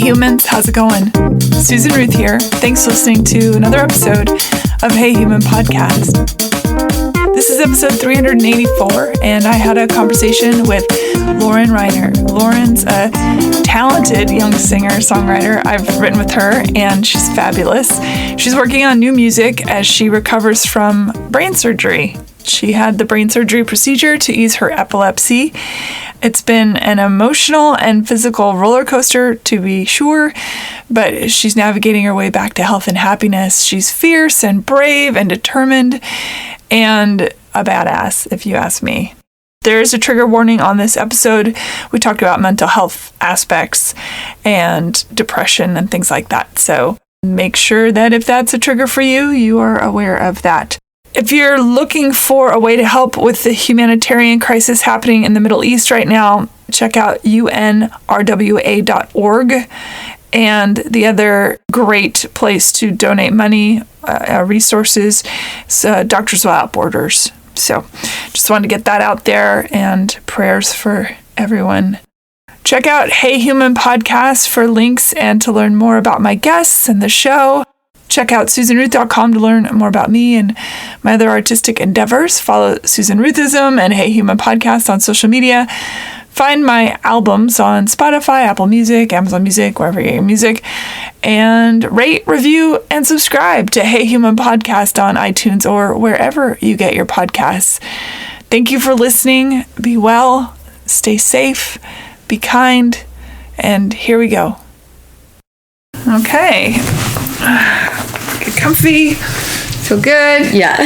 humans, how's it going? Susan Ruth here. Thanks for listening to another episode of Hey Human Podcast. This is episode 384, and I had a conversation with Lauren Reiner. Lauren's a talented young singer-songwriter. I've written with her, and she's fabulous. She's working on new music as she recovers from brain surgery. She had the brain surgery procedure to ease her epilepsy. It's been an emotional and physical roller coaster, to be sure, but she's navigating her way back to health and happiness. She's fierce and brave and determined and a badass, if you ask me. There's a trigger warning on this episode. We talked about mental health aspects and depression and things like that. So make sure that if that's a trigger for you, you are aware of that. If you're looking for a way to help with the humanitarian crisis happening in the Middle East right now, check out unrwa.org. And the other great place to donate money, resources, is Doctors Without Borders. So just wanted to get that out there, and prayers for everyone. Check out Hey Human Podcast for links and to learn more about my guests and the show. Check out SusanRuth.com to learn more about me and my other artistic endeavors. Follow Susan Ruthism and Hey Human Podcast on social media. Find my albums on Spotify, Apple Music, Amazon Music, wherever you get your music. And rate, review, and subscribe to Hey Human Podcast on iTunes or wherever you get your podcasts. Thank you for listening. Be well, stay safe, be kind, and here we go. Okay. Get comfy. Feel good. Yeah.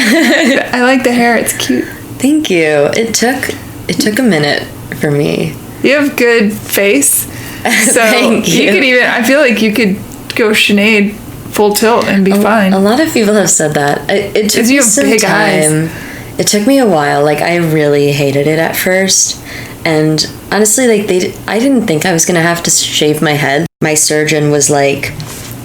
I like the hair. It's cute. Thank you. It took a minute for me. You have good face. So Thank you. You could even, I feel like you could go Sinead full tilt and be fine. A lot of people have said that. It took me some big time. Eyes. It took me a while. Like, I really hated it at first. And honestly, like, I didn't think I was going to have to shave my head. My surgeon was like,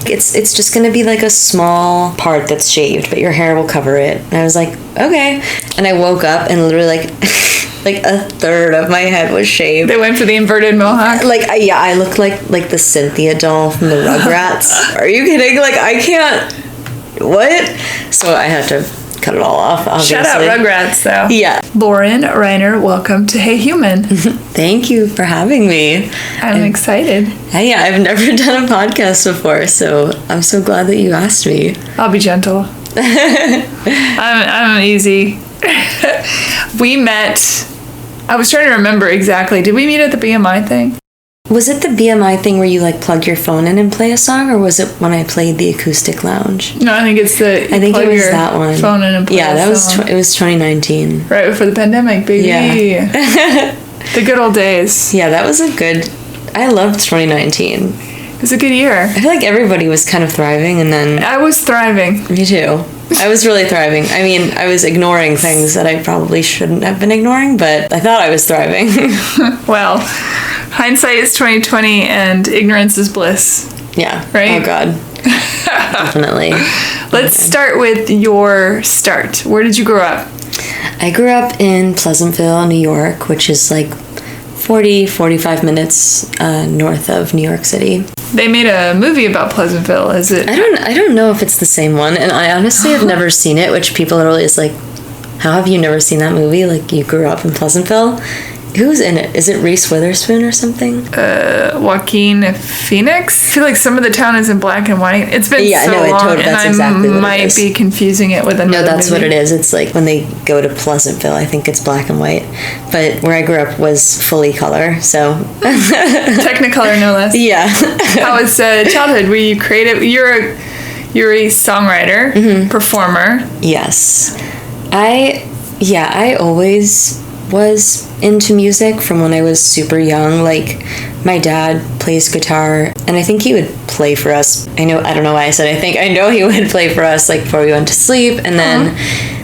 it's just going to be like a small part that's shaved, but your hair will cover it. And I was like, okay. And I woke up and literally like a third of my head was shaved. They went for the inverted mohawk? I looked like the Cynthia doll from the Rugrats. Are you kidding? Like, I can't. What? So I had to cut it all off, obviously. Shout out Rugrats, though. Yeah. Lauren Reiner, welcome to Hey Human. Thank you for having me. I'm excited. Hey, I've never done a podcast before, so I'm so glad that you asked me. I'll be gentle. I'm easy. We met, I was trying to remember exactly. Did we meet at the BMI thing? Was it the BMI thing where you plug your phone in and play a song, or was it when I played the acoustic lounge? No, I think it's I think it was that one. Phone in and play that was it was 2019. Right before the pandemic, baby. Yeah. The good old days. Yeah, that was I loved 2019. It was a good year. I feel like everybody was kind of thriving, and then I was thriving. Me too. I was really thriving. I mean, I was ignoring things that I probably shouldn't have been ignoring, but I thought I was thriving. Well, hindsight is 20/20 and ignorance is bliss. Yeah. Right? Oh, God. Definitely. Let's start with your start. Where did you grow up? I grew up in Pleasantville, New York, which is like 45 minutes north of New York City. They made a movie about Pleasantville. Is it? I don't know if it's the same one, and I honestly have never seen it, which people are always like, how have you never seen that movie? Like, you grew up in Pleasantville? Who's in it? Is it Reese Witherspoon or something? Joaquin Phoenix? I feel like some of the town is in black and white. It's been so long, and I might be confusing it with another No, that's movie. what it is. It's like when they go to Pleasantville, I think it's black and white. But where I grew up was fully color, so... Technicolor, no less. Yeah. How was childhood? Were you creative? You're a songwriter, performer. Yes. I always was into music from when I was super young. Like, my dad plays guitar, and I think he would play for us. I don't know why I said I think. I know he would play for us, like, before we went to sleep. And then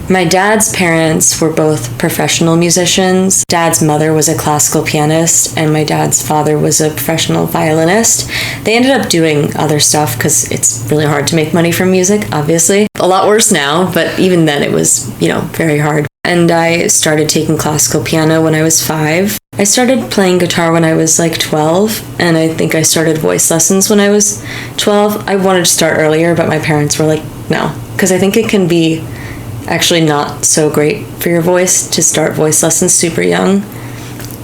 my dad's parents were both professional musicians. Dad's mother was a classical pianist, and my dad's father was a professional violinist. They ended up doing other stuff because it's really hard to make money from music, obviously. A lot worse now, but even then it was, very hard. And I started taking classical piano when I was 5. I started playing guitar when I was like 12, and I think I started voice lessons when I was 12. I wanted to start earlier, but my parents were like, no, because I think it can be actually not so great for your voice to start voice lessons super young.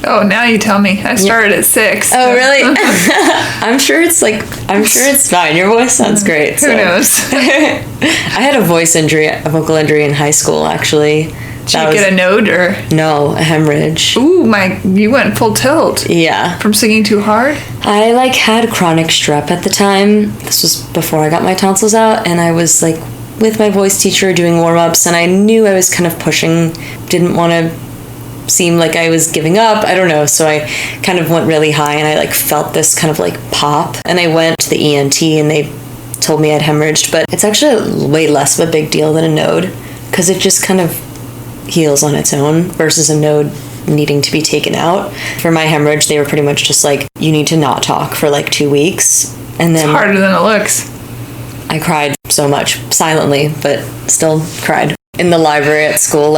Oh, now you tell me. I started at 6. Oh, really? I'm sure it's fine. Your voice sounds great. Who knows? I had a vocal injury in high school, actually. Did you get a node or? No, a hemorrhage. Ooh, you went full tilt. Yeah. From singing too hard? I had chronic strep at the time. This was before I got my tonsils out, and I was with my voice teacher doing warm-ups, and I knew I was kind of pushing, didn't want to seem like I was giving up. I don't know. So I kind of went really high, and I felt this kind of pop, and I went to the ENT, and they told me I'd hemorrhaged, but it's actually way less of a big deal than a node, because it just kind of heals on its own versus a node needing to be taken out. For my hemorrhage, they were pretty much just you need to not talk for 2 weeks. And then it's harder than it looks. I cried so much, silently, but still cried. In the library at school,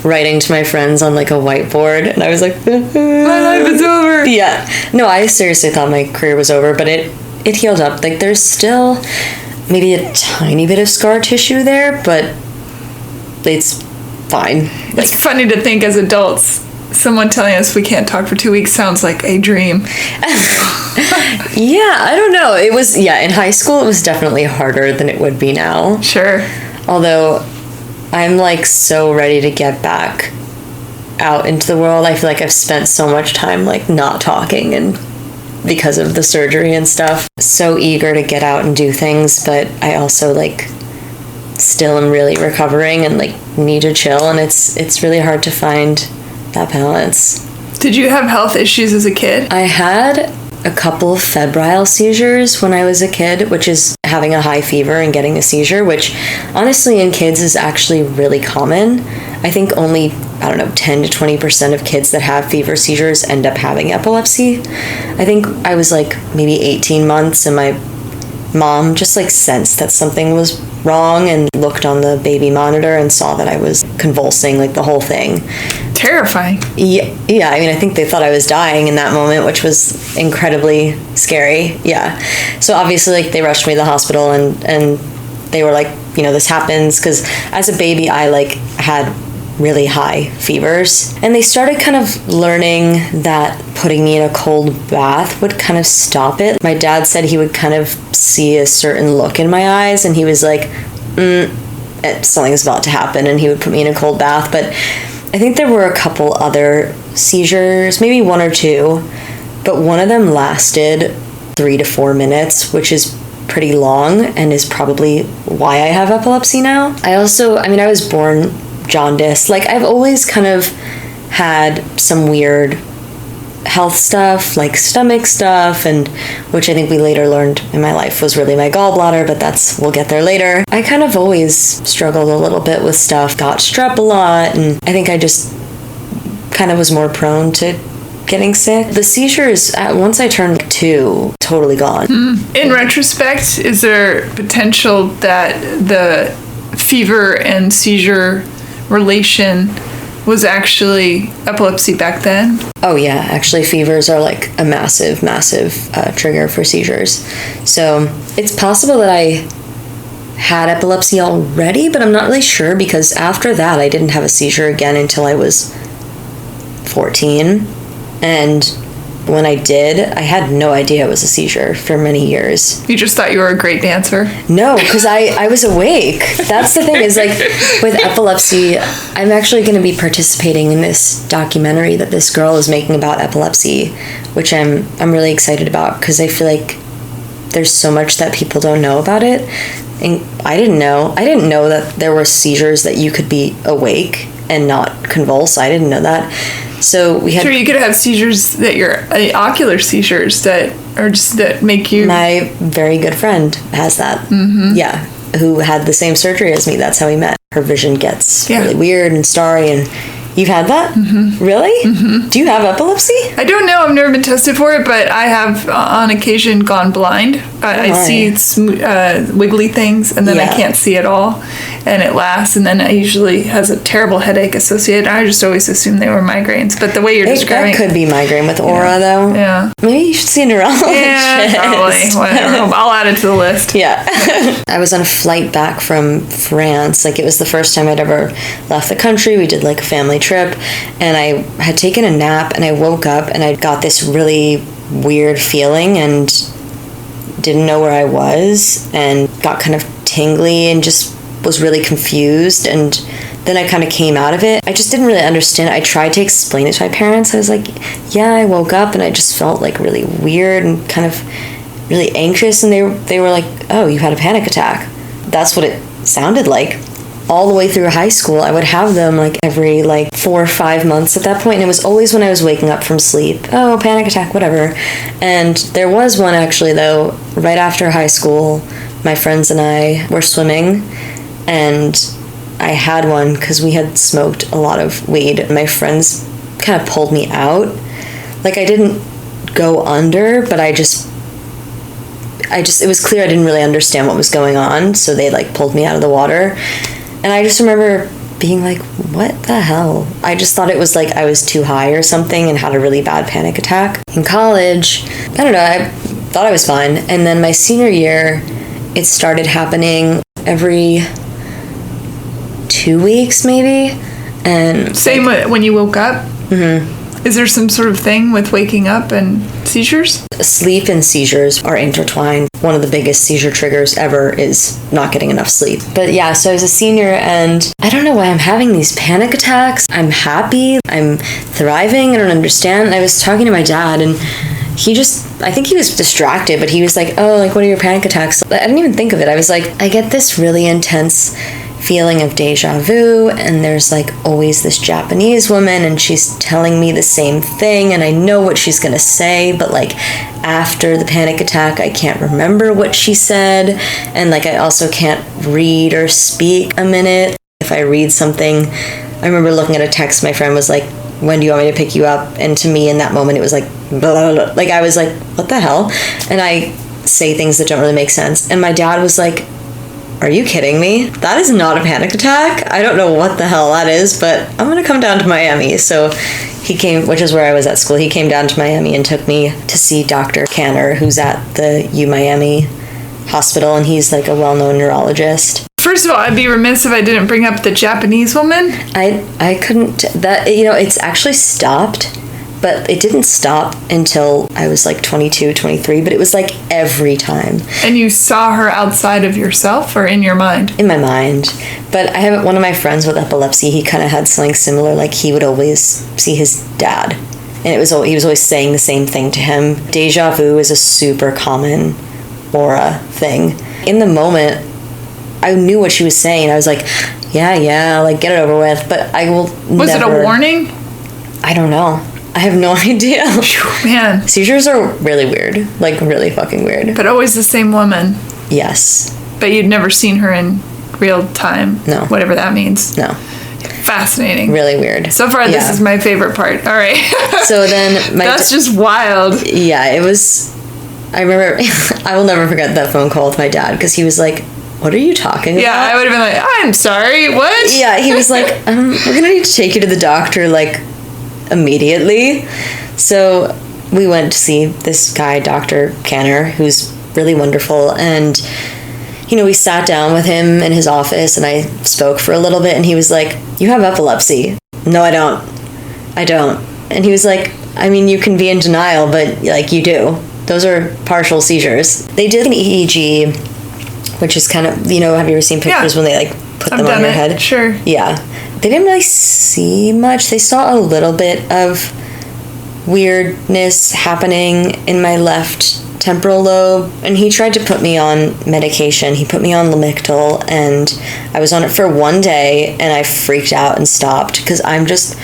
writing to my friends on a whiteboard, and I was like, my life is over. Yeah. No, I seriously thought my career was over, but it healed up. There's still maybe a tiny bit of scar tissue there, but it's fine. It's funny to think as adults, someone telling us we can't talk for 2 weeks sounds like a dream. Yeah, I don't know. It was, in high school it was definitely harder than it would be now. Sure. Although I'm so ready to get back out into the world. I feel like I've spent so much time not talking, and because of the surgery and stuff. So eager to get out and do things, but I also still am really recovering and need to chill, and it's really hard to find that balance. Did you have health issues as a kid? I had a couple febrile seizures when I was a kid, which is having a high fever and getting a seizure, which honestly in kids is actually really common. I think only, 10 to 20% of kids that have fever seizures end up having epilepsy. I think I was maybe 18 months, and my mom just sensed that something was wrong and looked on the baby monitor and saw that I was convulsing the whole thing. Terrifying. Yeah, I think they thought I was dying in that moment, which was incredibly scary. Yeah. So obviously they rushed me to the hospital, and they were this happens because as a baby I had really high fevers, and they started kind of learning that putting me in a cold bath would kind of stop it. My dad said he would kind of see a certain look in my eyes, and he was like, something's about to happen, and he would put me in a cold bath. But I think there were a couple other seizures, maybe 1 or 2, but one of them lasted 3 to 4 minutes, which is pretty long and is probably why I have epilepsy now. I was born jaundice. I've always kind of had some weird health stuff, stomach stuff, and which I think we later learned in my life was really my gallbladder, but we'll get there later. I kind of always struggled a little bit with stuff, got strep a lot, and I think I just kind of was more prone to getting sick. The seizures, once I turned 2, totally gone. In retrospect, is there potential that the fever and seizure relation was actually epilepsy back then? Oh yeah, actually fevers are a massive trigger for seizures. So it's possible that I had epilepsy already, but I'm not really sure, because after that I didn't have a seizure again until I was 14, and when I did, I had no idea it was a seizure for many years. You just thought you were a great dancer? No, because I was awake. That's the thing, is with epilepsy, I'm actually going to be participating in this documentary that this girl is making about epilepsy, which I'm really excited about, because I feel like there's so much that people don't know about it. And I didn't know that there were seizures that you could be awake and not convulse. I didn't know that. So we had. Sure, you could have seizures that ocular seizures that make you. My very good friend has that. Mm-hmm. Yeah, who had the same surgery as me. That's how we met. Her vision gets really weird and starry, and You've had that? Mm-hmm. Really? Mm-hmm. Do you have epilepsy? I don't know. I've never been tested for it, but I have on occasion gone blind. I see wiggly things, and then I can't see at all, and it lasts, and then it usually has a terrible headache associated. I just always assumed they were migraines, but the way you're describing... That could be migraine with aura, though. Yeah. Maybe you should see a neurologist. Yeah, probably. Whatever. I'll add it to the list. Yeah. I was on a flight back from France. Like, it was the first time I'd ever left the country. We did, like, a family trip, and I had taken a nap, and I woke up, and I got this really weird feeling, and didn't know where I was, and got kind of tingly, and just was really confused, and then I kind of came out of it. I just didn't really understand. I tried to explain it to my parents. I was like, yeah, I woke up, and I just felt, like, really weird, and kind of really anxious, and they were like, oh, you had a panic attack. That's what it sounded like. All the way through high school, I would have them like every 4 or 5 months at that point, and it was always when I was waking up from sleep. Oh, panic attack, whatever. And there was one actually, though, right after high school. My friends and I were swimming, and I had one because we had smoked a lot of weed. My friends kind of pulled me out. Like, I didn't go under, but it was clear I didn't really understand what was going on, so they pulled me out of the water. And I just remember being like, what the hell? I just thought it was like I was too high or something and had a really bad panic attack. In college, I don't know, I thought I was fine. And then my senior year, it started happening every 2 weeks maybe. And same when you woke up? Mm-hmm. Is there some sort of thing with waking up and seizures? Sleep and seizures are intertwined. One of the biggest seizure triggers ever is not getting enough sleep. But yeah, so I was a senior, and I don't know why I'm having these panic attacks. I'm happy. I'm thriving. I don't understand. I was talking to my dad, and I think he was distracted, but he was like, oh, what are your panic attacks? I didn't even think of it. I was like, I get this really intense feeling of deja vu, and there's always this Japanese woman, and she's telling me the same thing, and I know what she's gonna say, but after the panic attack, I can't remember what she said, and I also can't read or speak a minute. If I read something, I remember looking at a text my friend was like, when do you want me to pick you up? And to me in that moment it was blah, blah, blah. I was like, what the hell? And I say things that don't really make sense, and my dad was like, are you kidding me? That is not a panic attack. I don't know what the hell that is, but I'm going to come down to Miami. So he came, which is where I was at school. He came down to Miami and took me to see Dr. Canner, who's at the Miami hospital, and he's a well-known neurologist. First of all, I'd be remiss if I didn't bring up the Japanese woman. I couldn't, it's actually stopped, but it didn't stop until I was 22, 23, but it was every time. And you saw her outside of yourself or in your mind? In my mind. But I have one of my friends with epilepsy, he kind of had something similar, he would always see his dad. And he was always saying the same thing to him. Deja vu is a super common aura thing. In the moment, I knew what she was saying. I was like, yeah, get it over with. But I will Was it a warning? I don't know. I have no idea. Man. Seizures are really weird. Really fucking weird. But always the same woman? Yes. But you'd never seen her in real time? No. Whatever that means? No. Fascinating. Really weird. So far, this is my favorite part. All right. So then... That's just wild. Yeah, it was... I remember... I will never forget that phone call with my dad, because he was like, what are you talking about? Yeah, I would have been like, I'm sorry, what? Yeah, he was like, we're going to need to take you to the doctor, immediately. So we went to see this guy, Dr. Canner, who's really wonderful, and we sat down with him in his office, and I spoke for a little bit, and he was like, you have epilepsy. No, I don't. And he was like, you can be in denial, but you do. Those are partial seizures. They did an EEG, which is kind of, have you ever seen pictures when they put them on your head? Sure. Yeah. They didn't really see much. They saw a little bit of weirdness happening in my left temporal lobe, and he tried to put me on medication. He put me on Lamictal, and I was on it for 1 day, and I freaked out and stopped because I'm just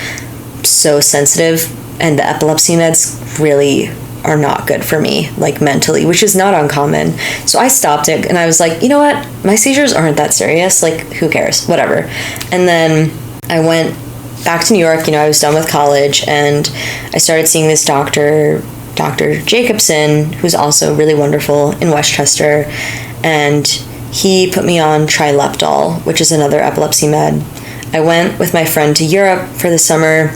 so sensitive, and the epilepsy meds really are not good for me, mentally, which is not uncommon. So I stopped it, and I was like, you know what? My seizures aren't that serious. Who cares? Whatever. And then I went back to New York, I was done with college, and I started seeing this doctor, Dr. Jacobson, who's also really wonderful in Westchester, and he put me on Trileptal, which is another epilepsy med. I went with my friend to Europe for the summer.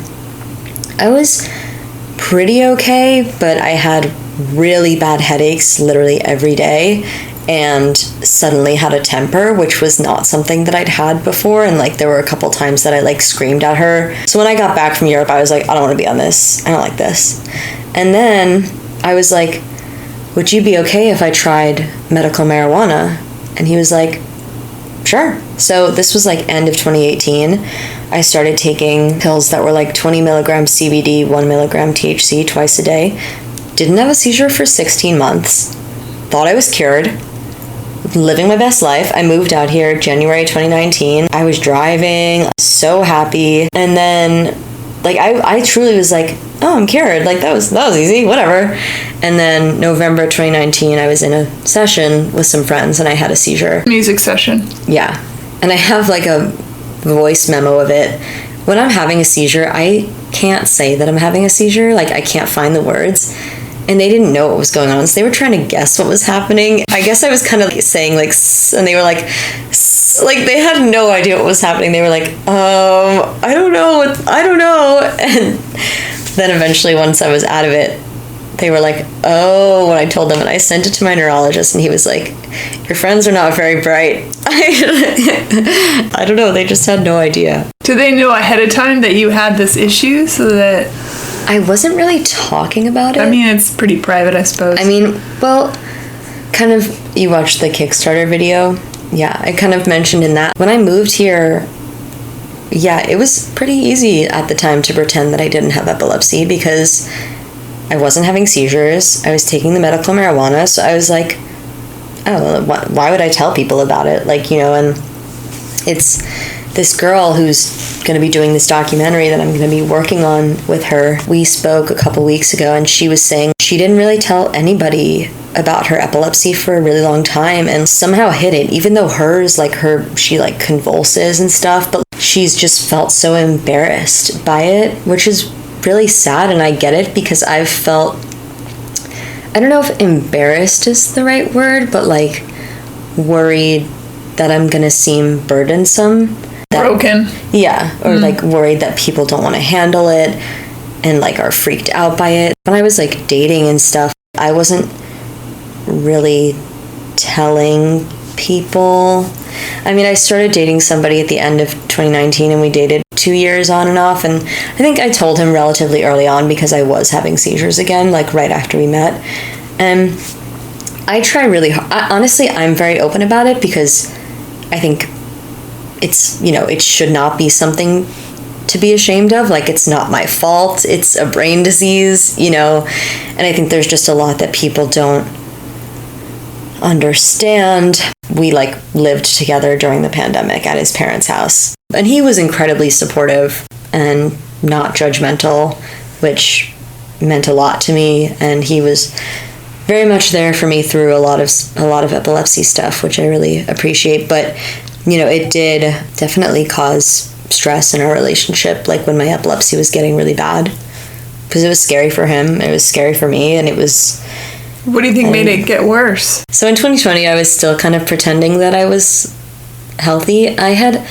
I was pretty okay, but I had really bad headaches literally every day, and suddenly had a temper, which was not something that I'd had before. And there were a couple times that I screamed at her. So when I got back from Europe, I was like, I don't want to be on this. I don't like this. And then I was like, would you be okay if I tried medical marijuana? And he was like, sure. So this was end of 2018. I started taking pills that were 20 milligrams CBD, 1 milligram THC twice a day. Didn't have a seizure for 16 months. Thought I was cured. Living my best life. I moved out here January 2019. I was driving, so happy. And then I truly was like, oh, I'm cured. That was easy, whatever. And then November 2019, I was in a session with some friends and I had a seizure. Music session. Yeah. And I have a voice memo of it. When I'm having a seizure, I can't say that I'm having a seizure. I can't find the words. And they didn't know what was going on, so they were trying to guess what was happening. I guess I was kind of saying and they were they had no idea what was happening. They were I don't know. And then eventually, once I was out of it, they were oh, when I told them, and I sent it to my neurologist, and he was like, your friends are not very bright. I don't know, they just had no idea. Did they know ahead of time that you had this issue so that... I wasn't really talking about it. I mean, it's pretty private, I suppose. I mean, well, kind of, you watched the Kickstarter video? Yeah, I kind of mentioned in that. When I moved here, yeah, it was pretty easy at the time to pretend that I didn't have epilepsy because I wasn't having seizures. I was taking the medical marijuana, so I was like, oh, why would I tell people about it? And it's this girl who's going to be doing this documentary that I'm going to be working on with her. We spoke a couple weeks ago, and she was saying she didn't really tell anybody about her epilepsy for a really long time and somehow hid it, even though hers, she convulses and stuff, but she's just felt so embarrassed by it, which is really sad. And I get it because I've felt, I don't know if embarrassed is the right word, but worried that I'm going to seem burdensome. Broken. Yeah, or worried that people don't want to handle it and are freaked out by it. When I was dating and stuff, I wasn't really telling people. I mean, I started dating somebody at the end of 2019 and we dated 2 years on and off, and I think I told him relatively early on because I was having seizures again, right after we met. And I try really hard. Honestly, I'm very open about it because I think it's, it should not be something to be ashamed of. It's not my fault. It's a brain disease, and I think there's just a lot that people don't understand. We lived together during the pandemic at his parents' house, and he was incredibly supportive and not judgmental, which meant a lot to me. And he was very much there for me through a lot of epilepsy stuff, which I really appreciate. But it did definitely cause stress in our relationship, when my epilepsy was getting really bad, because it was scary for him, it was scary for me, and it was... What do you think made it get worse? So in 2020, I was still kind of pretending that I was healthy. I had,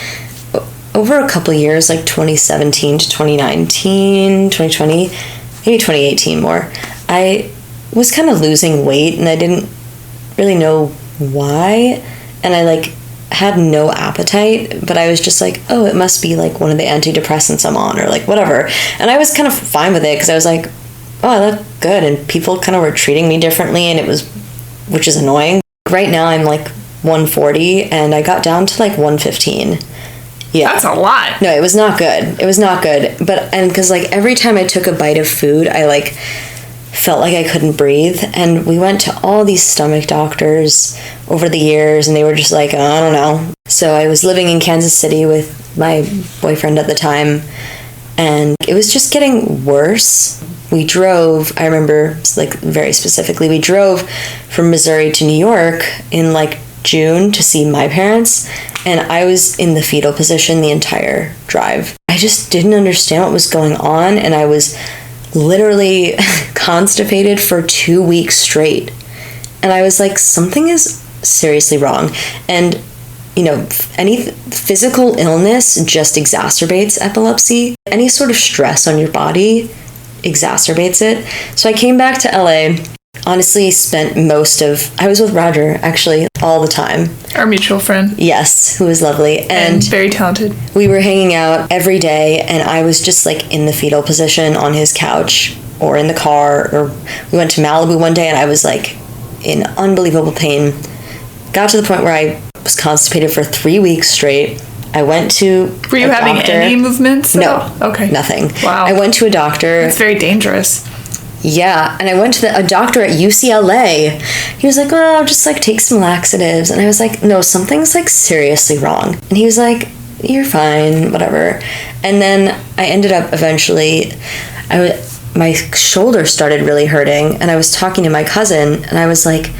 over a couple years, 2017 to 2019, 2020, maybe 2018 more, I was kind of losing weight, and I didn't really know why, and I had no appetite, but I was just oh, it must be one of the antidepressants I'm on, or whatever. And I was kind of fine with it because I was oh, I look good, and people kind of were treating me differently, and which is annoying. Right now I'm 140, and I got down to 115. Yeah. That's a lot. No, it was not good. It was not good. And because every time I took a bite of food, I felt like I couldn't breathe. And we went to all these stomach doctors over the years, and they were just I don't know. So I was living in Kansas City with my boyfriend at the time, and it was just getting worse. We drove, I remember very specifically, we drove from Missouri to New York in June to see my parents, and I was in the fetal position the entire drive. I I just didn't understand what was going on, and I was literally constipated for 2 weeks straight. And I was like, something is seriously wrong. And, any physical illness just exacerbates epilepsy. Any sort of stress on your body exacerbates it. So I came back to LA. Honestly, I was with Roger, actually, all the time. Our mutual friend. Yes, who was lovely. And very talented. We were hanging out every day, and I was just, like, in the fetal position on his couch or in the car. Or we went to Malibu one day, and I was, like, in unbelievable pain. Got to the point where I was constipated for 3 weeks straight. I went to Were you having any movements? No. Okay. Nothing. Wow. I went to a doctor. It's very dangerous. Yeah, and I went to a doctor at UCLA. He was like, "Oh, just like take some laxatives." And I was like, "No, something's like seriously wrong." And he was like, "You're fine, whatever." And then I ended up eventually, my shoulder started really hurting, and I was talking to my cousin, and I was like,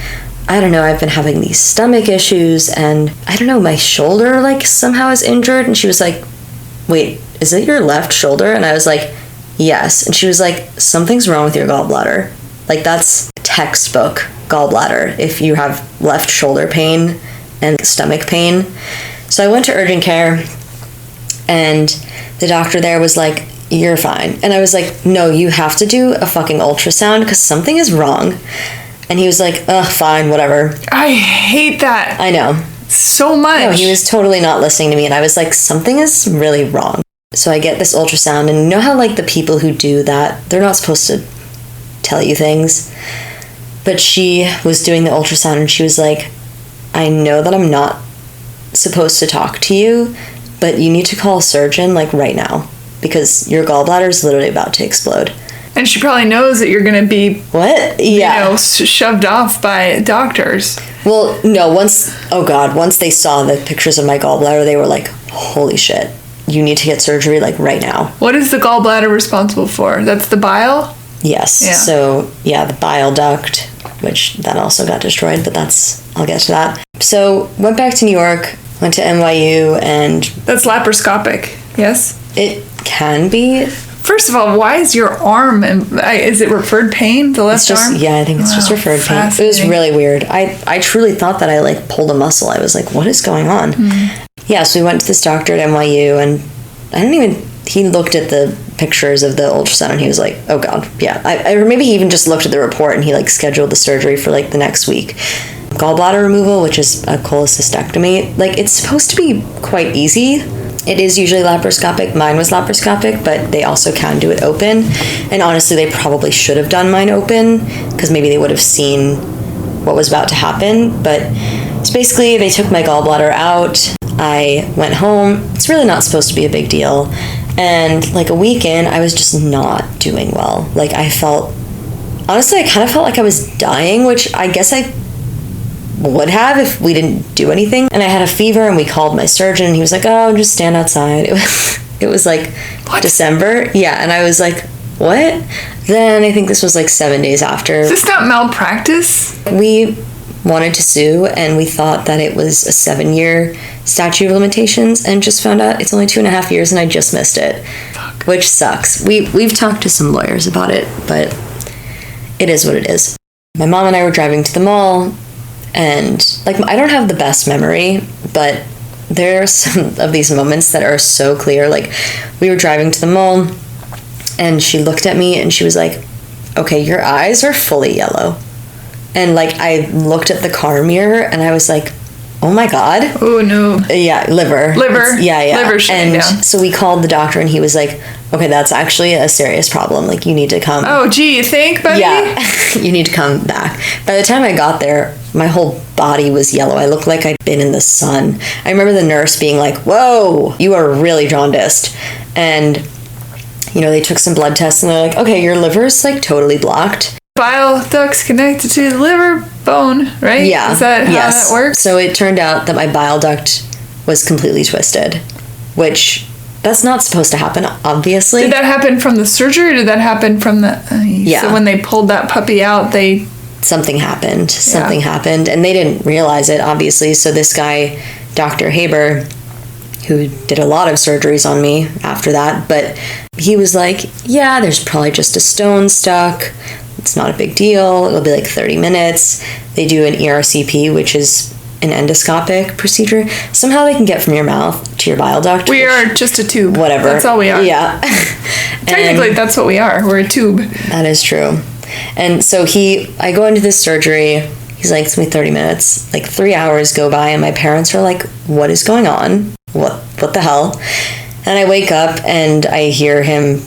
I don't know, I've been having these stomach issues, and I don't know, my shoulder like somehow is injured. And she was like, "Wait, is it your left shoulder?" And I was like, "Yes." And she was like, "Something's wrong with your gallbladder." Like, that's textbook gallbladder if you have left shoulder pain and stomach pain. So I went to urgent care, and the doctor there was like, "You're fine." And I was like, "No, you have to do a fucking ultrasound because something is wrong." And he was like, "Ugh, fine, whatever." I hate that. I know. So much. No, he was totally not listening to me, and I was like, something is really wrong. So I get this ultrasound, and you know how like the people who do that, they're not supposed to tell you things. But she was doing the ultrasound, and she was like, "I know that I'm not supposed to talk to you, but you need to call a surgeon like right now because your gallbladder is literally about to explode." And she probably knows that you're going to be what? Yeah. Shoved off by doctors. Well, no, once they saw the pictures of my gallbladder, they were like, "Holy shit, you need to get surgery like right now." What is the gallbladder responsible for? That's the bile? Yes. Yeah. So, yeah, the bile duct, which that also got destroyed, but I'll get to that. So, went back to New York, went to NYU, and... That's laparoscopic, yes? It can be. First of all, why is your arm, is it referred pain, the left arm? Yeah, I think it's just referred pain. It was really weird. I truly thought that I like pulled a muscle. I was like, what is going on? Mm-hmm. Yeah, so we went to this doctor at NYU, and he looked at the pictures of the ultrasound, and he was like, oh God, yeah. Or maybe he even just looked at the report, and he like scheduled the surgery for like the next week. Gallbladder removal, which is a cholecystectomy, like it's supposed to be quite easy. It is usually laparoscopic. Mine was laparoscopic, but they also can do it open. And honestly, they probably should have done mine open because maybe they would have seen what was about to happen. But it's basically, they took my gallbladder out. I went home. It's really not supposed to be a big deal. And like a week in, I was just not doing well. Like I kind of felt like I was dying, which I guess I would have if we didn't do anything. And I had a fever, and we called my surgeon, and he was like, "Oh, just stand outside." It was like what? December. Yeah, and I was like, what? Then I think this was like 7 days after. Is this not malpractice? We wanted to sue, and we thought that it was a 7-year statute of limitations, and just found out it's only 2.5 years, and I just missed it. Fuck. Which sucks. We've talked to some lawyers about it, but it is what it is. My mom and I were driving to the mall, and like I don't have the best memory, but there are some of these moments that are so clear. Like we were driving to the mall, and she looked at me, and she was like, "Okay, your eyes are fully yellow." And like I looked at the car mirror, and I was like, "Oh my God." Oh no. Yeah, liver. Yeah. Liver shutting and down. So we called the doctor, and he was like, "Okay, that's actually a serious problem. Like you need to come." Oh gee, you think, buddy? Yeah, you need to come back. By the time I got there, my whole body was yellow. I looked like I'd been in the sun. I remember the nurse being like, "Whoa, you are really jaundiced." And, they took some blood tests, and they're like, "Okay, your liver's like totally blocked." Bile ducts connected to the liver bone, right? Yeah. Is that how that works? So it turned out that my bile duct was completely twisted, which that's not supposed to happen, obviously. Did that happen from the surgery, or did that happen from the... Yeah. So when they pulled that puppy out, Something happened, and they didn't realize it, obviously. So this guy, Dr. Haber, who did a lot of surgeries on me after that, but he was like, yeah, there's probably just a stone stuck. It's not a big deal. It'll be like 30 minutes. They do an ERCP, which is an endoscopic procedure. Somehow they can get from your mouth to your bile duct. We are just a tube. Whatever. That's all we are. Yeah. Technically, that's what we are. We're a tube. That is true. And so I go into this surgery. He's like, it's gonna be 30 minutes. Like 3 hours go by and my parents are like, what is going on? What the hell? And I wake up and I hear him,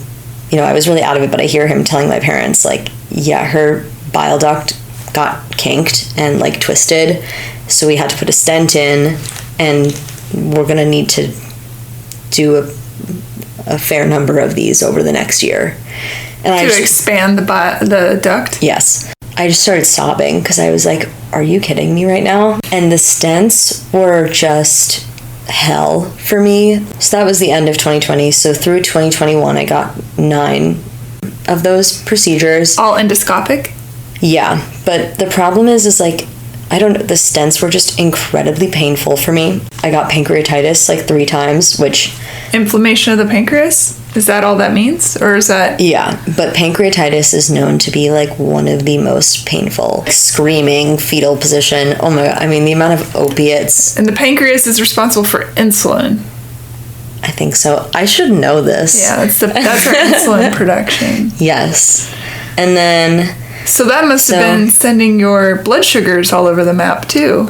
I was really out of it, but I hear him telling my parents, like, yeah, her bile duct got kinked and like twisted. So we had to put a stent in and we're going to need to do a fair number of these over the next year. And to expand the duct? Yes. I just started sobbing because I was like, are you kidding me right now? And the stents were just hell for me. So that was the end of 2020. So through 2021, I got 9 of those procedures. All endoscopic? Yeah. But the problem is like, the stents were just incredibly painful for me. I got pancreatitis like 3 times, which... Inflammation of the pancreas? Is that all that means? Or is that... Yeah, but pancreatitis is known to be like one of the most painful. Screaming, fetal position. Oh my God, I mean, the amount of opiates. And the pancreas is responsible for insulin. I think so. I should know this. Yeah, that's our insulin production. Yes. And then... So that must have been sending your blood sugars all over the map too.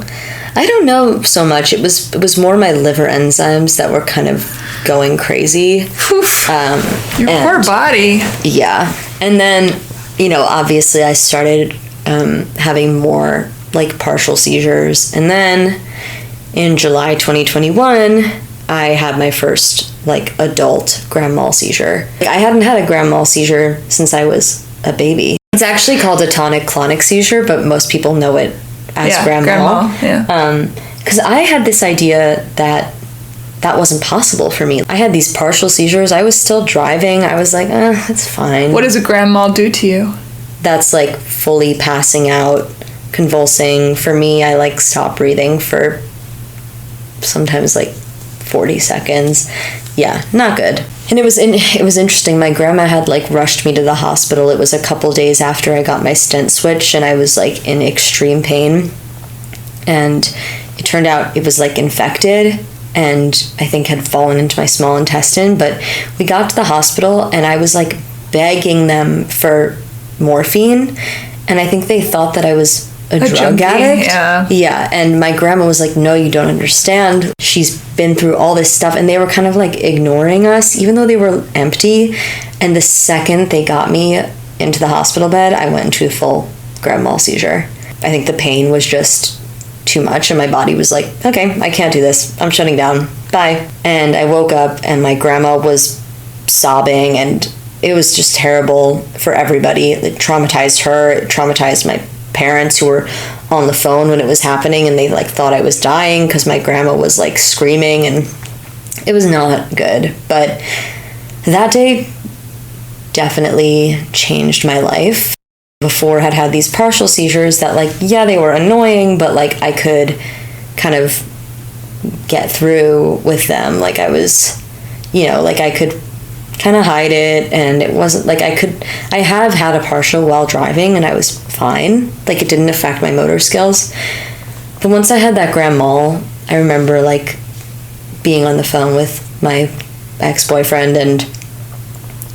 I don't know so much. It was more my liver enzymes that were kind of going crazy. Your poor body. Yeah. And then, obviously I started having more like partial seizures. And then in July 2021, I had my first like adult grand mal seizure. I hadn't had a grand mal seizure since I was a baby. It's actually called a tonic-clonic seizure, but most people know it as grand mal. Yeah. Because I had this idea that wasn't possible for me. I had these partial seizures. I was still driving. I was like, it's fine. What does a grand mal do to you? That's like fully passing out, convulsing. For me, I like stop breathing for sometimes like 40 seconds. Yeah, not good. And it was interesting. My grandma had like rushed me to the hospital. It was a couple days after I got my stent switched and I was like in extreme pain. And it turned out it was like infected and I think had fallen into my small intestine. But we got to the hospital and I was like begging them for morphine. And I think they thought that I was a drug junkie, addict. Yeah. And my grandma was like, no, you don't understand. She's been through all this stuff. And they were kind of like ignoring us, even though they were empty. And the second they got me into the hospital bed, I went into a full grand mal seizure. I think the pain was just too much. And my body was like, okay, I can't do this. I'm shutting down. Bye. And I woke up and my grandma was sobbing and it was just terrible for everybody. It traumatized her. It traumatized my parents who were on the phone when it was happening and they like thought I was dying because my grandma was like screaming and it was not good. But that day definitely changed my life. Before I had these partial seizures that like, yeah, they were annoying, but like I could kind of get through with them. Like I was, like I could kind of hide it and it wasn't like I have had a partial while driving and I was fine. Like it didn't affect my motor skills. But once I had that grand mal, I remember like being on the phone with my ex-boyfriend and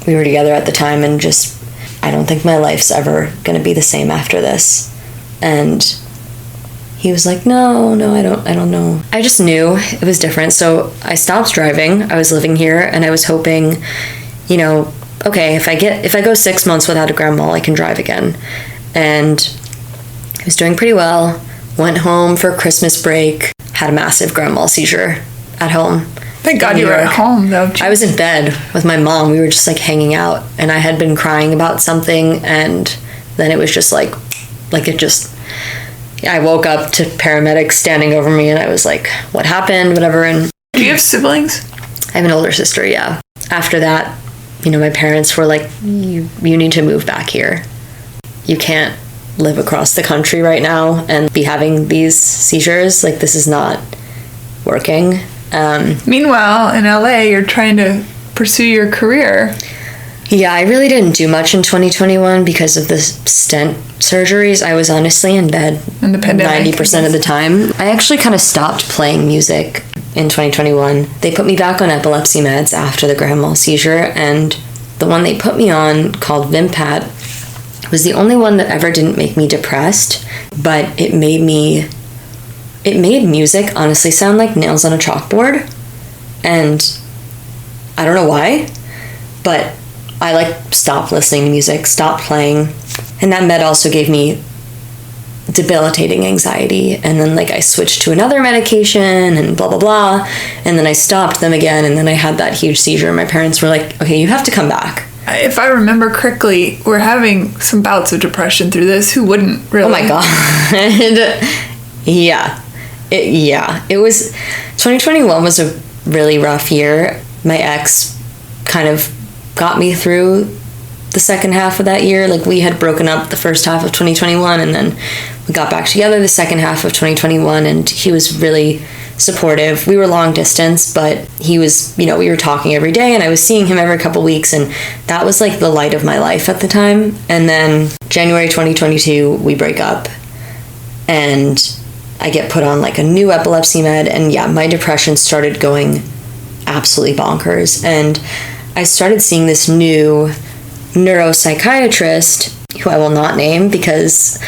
we were together at the time and just, I don't think my life's ever going to be the same after this. And he was like, no, I don't know. I just knew it was different. So I stopped driving. I was living here and I was hoping, okay, if I go 6 months without a grand mal, I can drive again. And I was doing pretty well. Went home for Christmas break, had a massive grand mal seizure at home. Thank God you were at home, though. I was in bed with my mom. We were just like hanging out and I had been crying about something and then it was just like it just... I woke up to paramedics standing over me and I was like, what happened, whatever. And do you have siblings? I have an older sister, yeah. After that, my parents were like, you need to move back here. You can't live across the country right now and be having these seizures. Like, this is not working. Meanwhile, in LA, you're trying to pursue your career. Yeah, I really didn't do much in 2021 because of the stent surgeries. I was honestly in bed 90% of the time. I actually kind of stopped playing music in 2021. They put me back on epilepsy meds after the grand mal seizure, and the one they put me on, called Vimpat, was the only one that ever didn't make me depressed, but it made music honestly sound like nails on a chalkboard. And I don't know why, but I stopped listening to music, stopped playing, and that med also gave me debilitating anxiety. And then I switched to another medication and blah blah blah, and then I stopped them again, and then I had that huge seizure, and my parents were like, okay, you have to come back. If I remember correctly, we're having some bouts of depression through this. Who wouldn't, really? Oh my god. It was 2021 was a really rough year. My ex kind of got me through the second half of that year. We had broken up the first half of 2021, and then we got back together the second half of 2021, and he was really supportive. We were long distance, but he was, we were talking every day, and I was seeing him every couple weeks, and that was the light of my life at the time. And then January 2022, we break up, and I get put on a new epilepsy med, and yeah, my depression started going absolutely bonkers. And I started seeing this new neuropsychiatrist, who I will not name because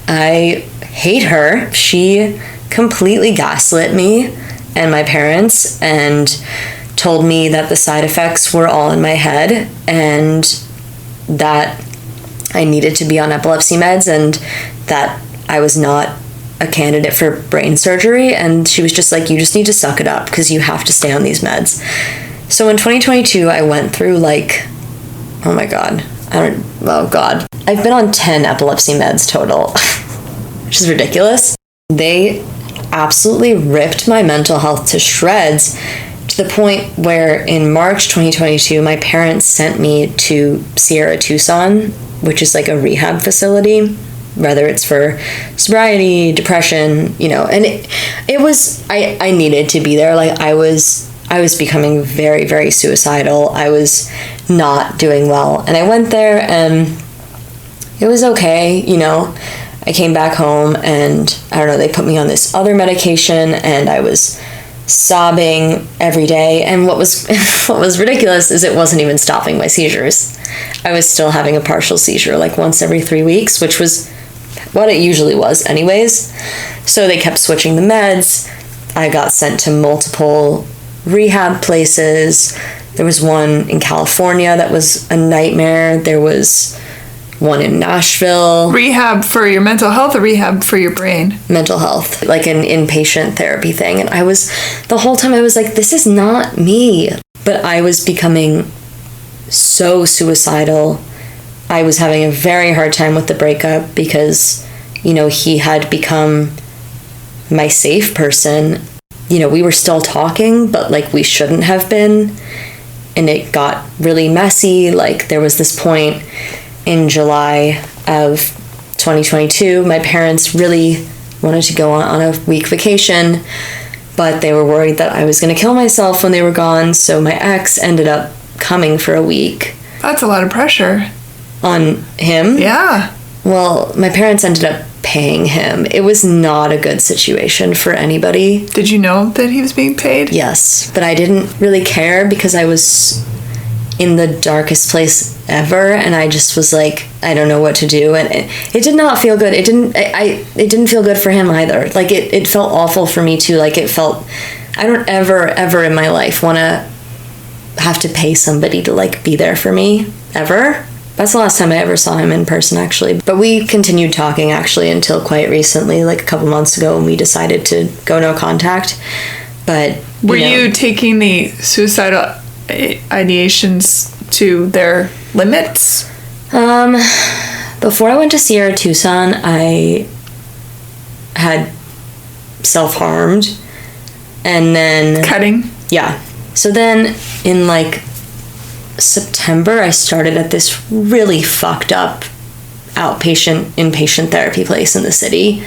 I hate her. She completely gaslit me and my parents and told me that the side effects were all in my head and that I needed to be on epilepsy meds and that I was not a candidate for brain surgery. And she was just like, you just need to suck it up because you have to stay on these meds. So in 2022, I went through oh my god, I've been on 10 epilepsy meds total, which is ridiculous. They absolutely ripped my mental health to shreds, to the point where in March 2022, my parents sent me to Sierra Tucson, which is a rehab facility, whether it's for sobriety, depression, and it was, I needed to be there. I was becoming very, very suicidal. I was not doing well. And I went there and it was okay, I came back home and I don't know, they put me on this other medication and I was sobbing every day. And what was ridiculous is it wasn't even stopping my seizures. I was still having a partial seizure once every 3 weeks, which was what it usually was anyways. So they kept switching the meds. I got sent to multiple rehab places. There was one in California that was a nightmare. There was one in Nashville. Rehab for your mental health or rehab for your brain? Mental health, an inpatient therapy thing. And the whole time I was like, this is not me. But I was becoming so suicidal. I was having a very hard time with the breakup because, he had become my safe person. We were still talking, but we shouldn't have been. And it got really messy. There was this point in July of 2022, my parents really wanted to go on a week vacation, but they were worried that I was going to kill myself when they were gone. So my ex ended up coming for a week. That's a lot of pressure. On him? Yeah. Well, my parents ended up paying him. It was not a good situation for anybody. Did you know that he was being paid? Yes, but I didn't really care because I was in the darkest place ever, and I just was I don't know what to do, and it did not feel good. It didn't feel good for him either. It felt awful for me too. It felt, I don't ever in my life want to have to pay somebody to be there for me ever. That's the last time I ever saw him in person, actually. But we continued talking, actually, until quite recently, a couple months ago, when we decided to go no contact. But were you taking the suicidal ideations to their limits? Before I went to Sierra Tucson, I had self-harmed, and then cutting. Yeah. So then in September, I started at this really fucked up inpatient therapy place in the city.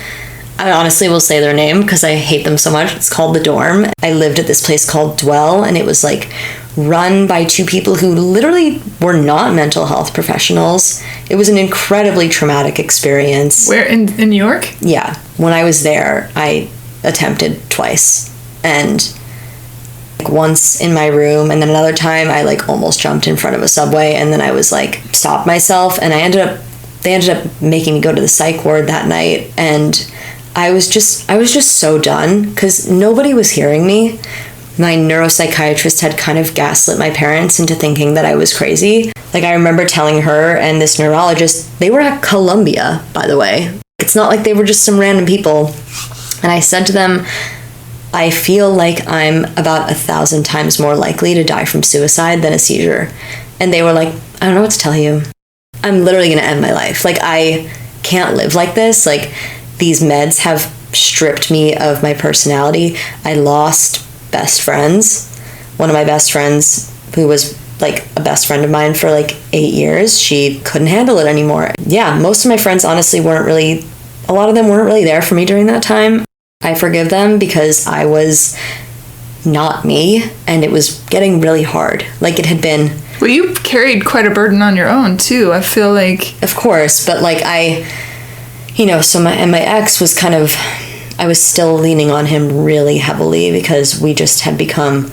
I honestly will say their name because I hate them so much. It's called The Dorm. I lived at this place called Dwell, and it was like run by two people who literally were not mental health professionals. It was an incredibly traumatic experience. Where, in New York? Yeah. When I was there, I attempted twice. And like once in my room, and then another time I like almost jumped in front of a subway, and then I was like stopped myself, and they ended up making me go to the psych ward that night, and I was just so done because nobody was hearing me. My neuropsychiatrist had kind of gaslit my parents into thinking that I was crazy. Like, I remember telling her and this neurologist, they were at Columbia, by the way. It's not like they were just some random people. And I said to them, I feel like I'm about 1,000 times more likely to die from suicide than a seizure. And they were like, I don't know what to tell you. I'm literally going to end my life. Like, I can't live like this. Like, these meds have stripped me of my personality. I lost best friends. One of my best friends, who was like a best friend of mine for like 8 years, she couldn't handle it anymore. Yeah, most of my friends honestly a lot of them weren't really there for me during that time. I forgive them because I was not me, and it was getting really hard. Like, it had been... Well, you carried quite a burden on your own too, I feel like. Of course, but like so my ex was kind of, I was still leaning on him really heavily because we just had become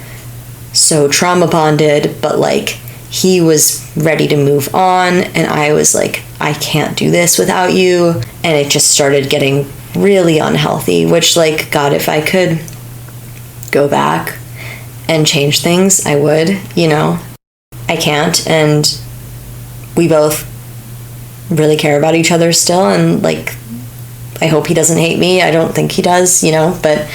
so trauma bonded, but like he was ready to move on, and I was like, I can't do this without you. And it just started getting really unhealthy, which, like, God, if I could go back and change things, I would, I can't, and we both really care about each other still, and like, I hope he doesn't hate me. I don't think he does, but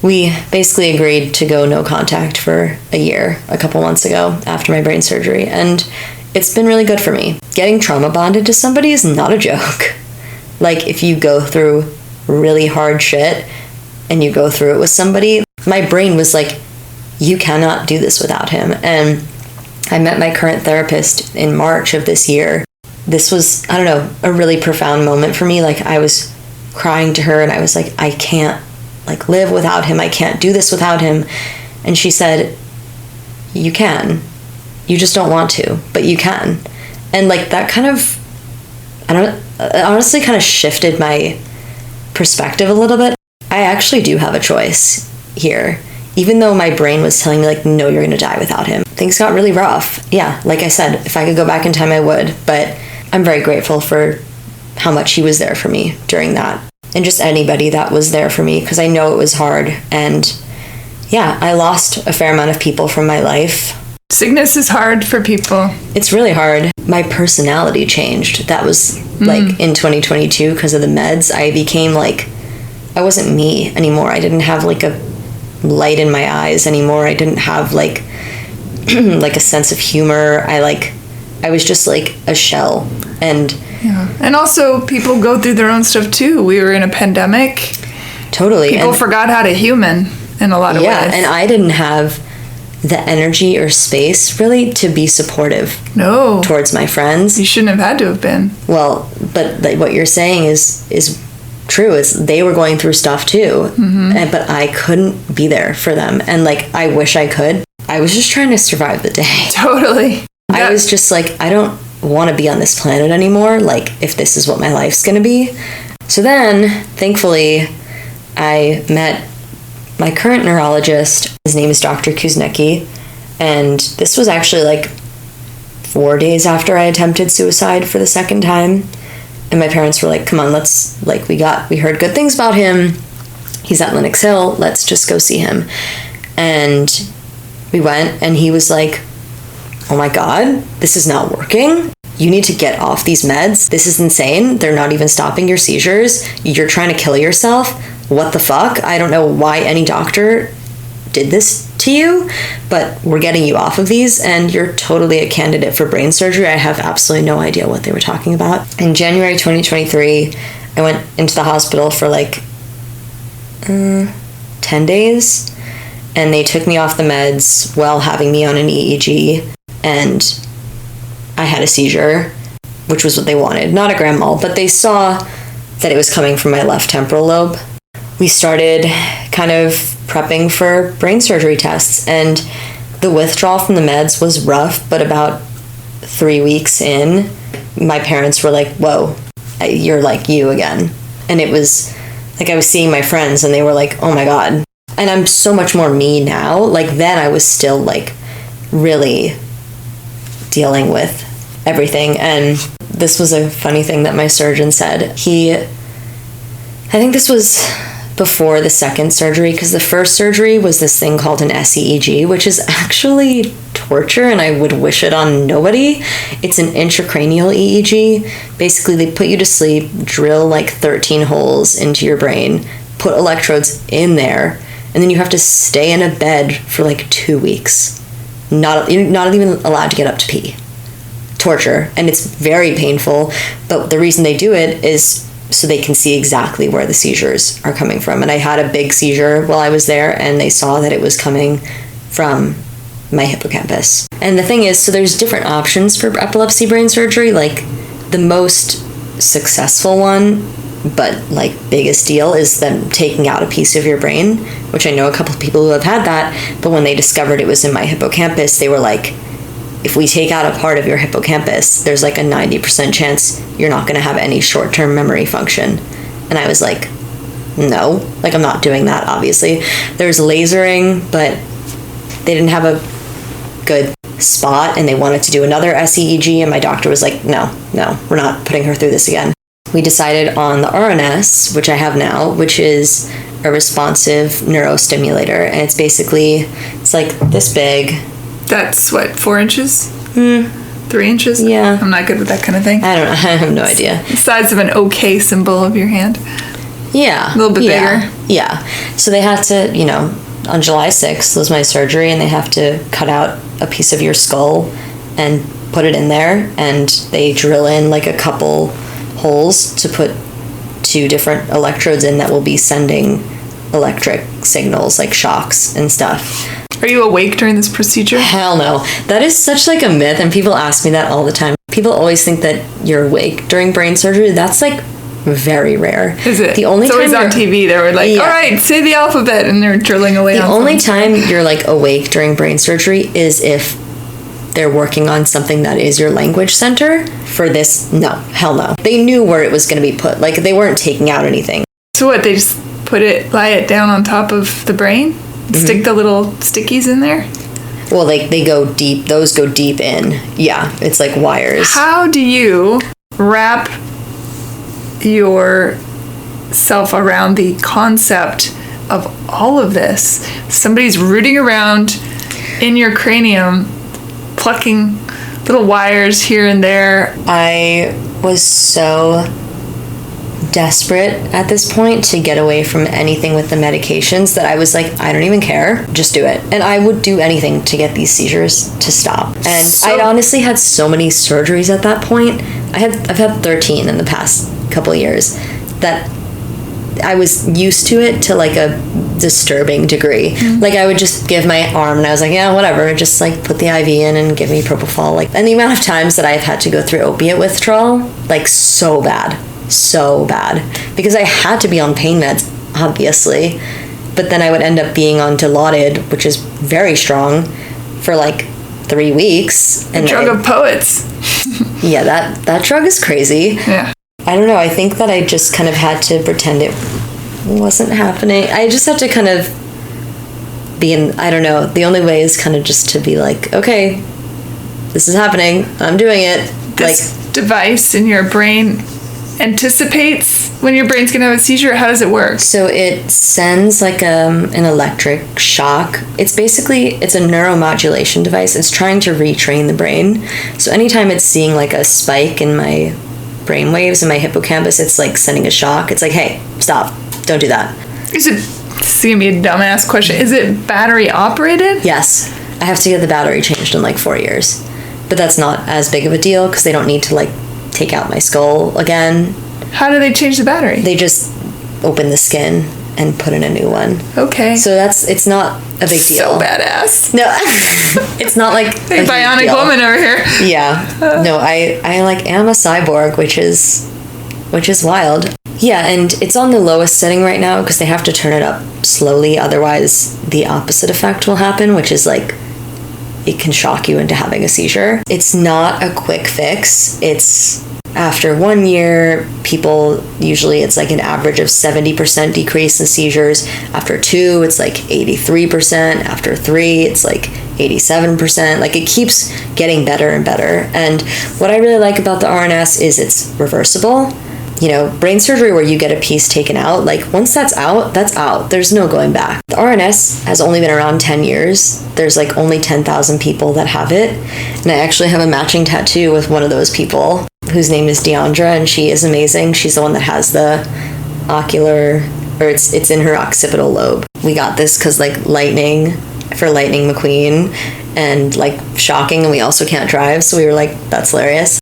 we basically agreed to go no contact for a year a couple months ago after my brain surgery, and it's been really good for me. Getting trauma bonded to somebody is not a joke. Like, if you go through really hard shit and you go through it with somebody, my brain was like, you cannot do this without him. And I met my current therapist in March of this year. This was, I don't know, a really profound moment for me. Like, I was crying to her and I was like, I can't like live without him. I can't do this without him. And she said, you can. You just don't want to, but you can. And like, that kind of, honestly kind of shifted my perspective a little bit. I actually do have a choice here. Even though my brain was telling me, like, no, you're going to die without him. Things got really rough. Yeah, like I said, if I could go back in time, I would. But I'm very grateful for how much he was there for me during that. And just anybody that was there for me, because I know it was hard. And yeah, I lost a fair amount of people from my life. Sickness is hard for people. It's really hard. My personality changed. That was like in 2022 because of the meds. I became like, I wasn't me anymore. I didn't have like a light in my eyes anymore. I didn't have like like a sense of humor. I was just like a shell. And yeah, and also people go through their own stuff too. We were in a pandemic. Totally. People forgot how to human in a lot of ways. Yeah, and I didn't have the energy or space really to be supportive towards my friends. You shouldn't have had to have been. Well, but like, what you're saying is true. Is they were going through stuff too, but I couldn't be there for them. And like, I wish I could. I was just trying to survive the day. Totally. I was just like, I don't want to be on this planet anymore. Like, if this is what my life's going to be. So then, thankfully, I met my current neurologist. His name is Dr. Kuznecki. And this was actually like 4 days after I attempted suicide for the second time. And my parents were like, come on, let's, like, we heard good things about him. He's at Lenox Hill. Let's just go see him. And we went, and he was like, oh my God, this is not working. You need to get off these meds. This is insane. They're not even stopping your seizures. You're trying to kill yourself. What the fuck? I don't know why any doctor did this to you, but we're getting you off of these, and you're totally a candidate for brain surgery. I have absolutely no idea what they were talking about. In January 2023, I went into the hospital for like 10 days, and they took me off the meds while having me on an EEG, and I had a seizure, which was what they wanted. Not a grand mal, but they saw that it was coming from my left temporal lobe. We started kind of prepping for brain surgery tests, and the withdrawal from the meds was rough, but about 3 weeks in, my parents were like, whoa, you're like you again. And it was like I was seeing my friends and they were like, oh my God. And I'm so much more me now. Like then I was still like really dealing with everything. And this was a funny thing that my surgeon said. I think this was before the second surgery, because the first surgery was this thing called an SEEG, which is actually torture, and I would wish it on nobody. It's an intracranial EEG. Basically, they put you to sleep, drill like 13 holes into your brain, put electrodes in there, and then you have to stay in a bed for like 2 weeks. You're not even allowed to get up to pee. Torture, and it's very painful, but the reason they do it is so they can see exactly where the seizures are coming from. And I had a big seizure while I was there, and they saw that it was coming from my hippocampus. And the thing is, so there's different options for epilepsy brain surgery. Like the most successful one, but like biggest deal, is them taking out a piece of your brain, which I know a couple of people who have had that, but when they discovered it was in my hippocampus, they were like, if we take out a part of your hippocampus, there's like a 90% chance you're not going to have any short-term memory function. And I was like, no, like I'm not doing that, obviously. There's lasering, but they didn't have a good spot and they wanted to do another SEEG, and my doctor was like, no, we're not putting her through this again. We decided on the RNS, which I have now, which is a responsive neurostimulator, and it's like this big. That's what, 4 inches? 3 inches? Yeah. I'm not good with that kind of thing. I don't know. I have no idea. The size of an OK symbol of your hand. Yeah. A little bit bigger. Yeah. So they had to, on July 6th was my surgery, and they have to cut out a piece of your skull and put it in there, and they drill in like a couple holes to put 2 different electrodes in that will be sending electric signals, like shocks and stuff. Are you awake during this procedure? Hell no. That is such like a myth, and people ask me that all the time. People always think that you're awake during brain surgery. That's like very rare. Is it? The only it's always on TV. They were like, all right, say the alphabet, and they're drilling away on the only time you're like awake during brain surgery is if they're working on something that is your language center. For this, no, hell no. They knew where it was going to be put. Like they weren't taking out anything. So what, they just lie it down on top of the brain? Stick the little stickies in there? Well, like they go deep. Those go deep in. Yeah, it's like wires. How do you wrap yourself around the concept of all of this? Somebody's rooting around in your cranium, plucking little wires here and there. I was so desperate at this point to get away from anything with the medications that I was like, I don't even care, just do it. And I would do anything to get these seizures to stop. And I'd honestly had so many surgeries at that point. I've had 13 in the past couple of years that I was used to it to like a disturbing degree. Like I would just give my arm and I was like, yeah, whatever, just like put the IV in and give me propofol. Like, and the amount of times that I've had to go through opiate withdrawal, like so bad, because I had to be on pain meds, obviously, but then I would end up being on Dilaudid, which is very strong, for like 3 weeks. And drug of poets. Yeah, that drug is crazy. Yeah. I don't know, I think that I just kind of had to pretend it wasn't happening. I just had to kind of be in, I don't know, the only way is kind of just to be like, okay, this is happening, I'm doing it. This device in your brain anticipates when your brain's gonna have a seizure? How does it work? So it sends like an electric shock. It's a neuromodulation device. It's trying to retrain the brain. So anytime it's seeing like a spike in my brain waves in my hippocampus, it's like sending a shock. It's like, hey, stop, don't do that. This is gonna be a dumbass question. Is it battery operated? Yes, I have to get the battery changed in like 4 years, but that's not as big of a deal because they don't need to like take out my skull again. How do they change the battery? They just open the skin and put in a new one. Okay. So it's not a big deal. So badass. No, it's not like a bionic woman over here. Yeah. No, I like am a cyborg, which is wild. Yeah, and it's on the lowest setting right now because they have to turn it up slowly, otherwise the opposite effect will happen, which is like it can shock you into having a seizure. It's not a quick fix. It's after 1 year, people usually it's like an average of 70% decrease in seizures. After 2, it's like 83%. After 3, it's like 87%. Like it keeps getting better and better. And what I really like about the RNS is it's reversible. You know, brain surgery where you get a piece taken out, like once that's out, that's out. There's no going back. The RNS has only been around 10 years. There's like only 10,000 people that have it. And I actually have a matching tattoo with one of those people whose name is Deandra, and she is amazing. She's the one that has the ocular, or it's in her occipital lobe. We got this because like Lightning McQueen and like Shocking, and we also can't drive, so we were like, that's hilarious.